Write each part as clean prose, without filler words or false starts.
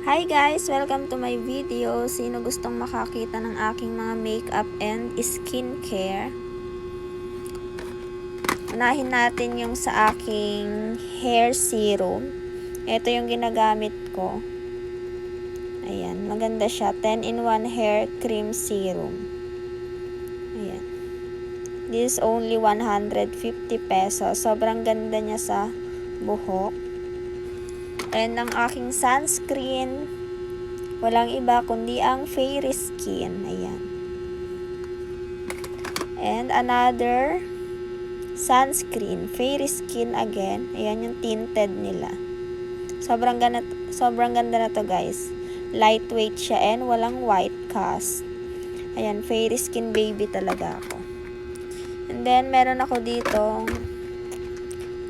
Hi guys! Welcome to my video. Sino gustong makakita ng aking mga makeup and skincare? Unahin natin yung sa aking hair serum. Ito yung ginagamit ko. Ayan, maganda siya. 10-in-1 hair cream serum. Ayan. This is only 150 pesos. Sobrang ganda niya sa buhok. And ang aking sunscreen, walang iba kundi ang Fairy Skin. Ayan. And another sunscreen, Fairy Skin again. Ayan yung tinted nila. Sobrang ganda na to guys. Lightweight siya and walang white cast. Ayan, Fairy Skin baby talaga ako. And then meron ako dito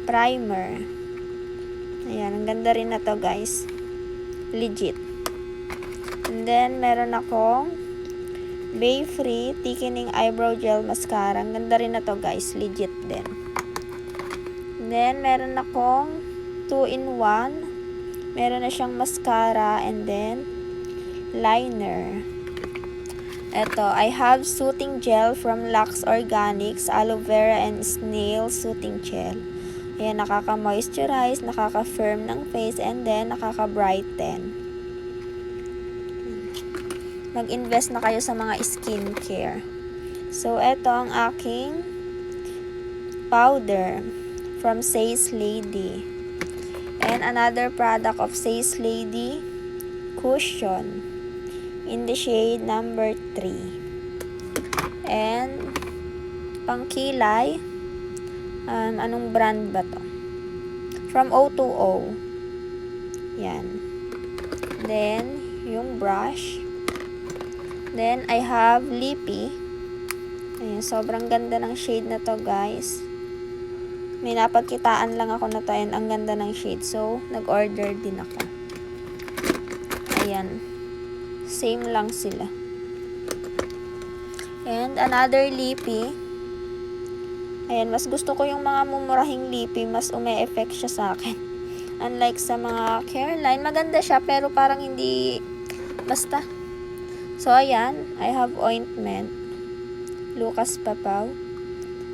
primer. Ayan, ang ganda rin na to guys. Legit. And then, meron akong Bay Free Thickening Eyebrow Gel Mascara. Ang ganda rin na to guys. Legit din. And then, meron akong 2-in-1. Meron na siyang mascara and then liner. Ito, I have Soothing Gel from Lux Organics, Aloe Vera and Snail Soothing Gel. Ayan, nakaka-moisturize, nakaka-firm ng face, and then nakaka-brighten. Mag-invest na kayo sa mga skincare. So, ito ang aking powder from Says Lady. And another product of Says Lady, cushion in the shade number 3. And pangkilay, anong brand ba to? From O2O. Yan. Then, yung brush. Then, I have Lippy. Ayan, sobrang ganda ng shade na to, guys. May napagkitaan lang ako na to and ang ganda ng shade. So, nag-order din ako. Ayan. Same lang sila. And, another Lippy. Ayan, mas gusto ko yung mga mumurahing lippy, mas ume-effect siya sa akin. Unlike sa mga Careline, maganda siya pero parang hindi basta. So, ayan, I have ointment. Lucas Papaw.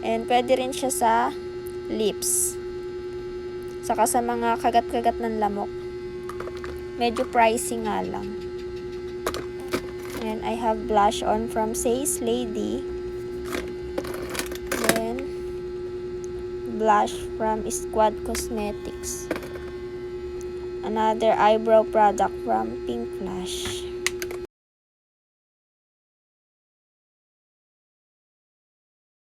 And pwede rin siya sa lips. Saka sa mga kagat-kagat ng lamok. Medyo pricey nga lang. And I have blush on from Says Lady. Blush from Squad Cosmetics. Another eyebrow product from Pink Flash.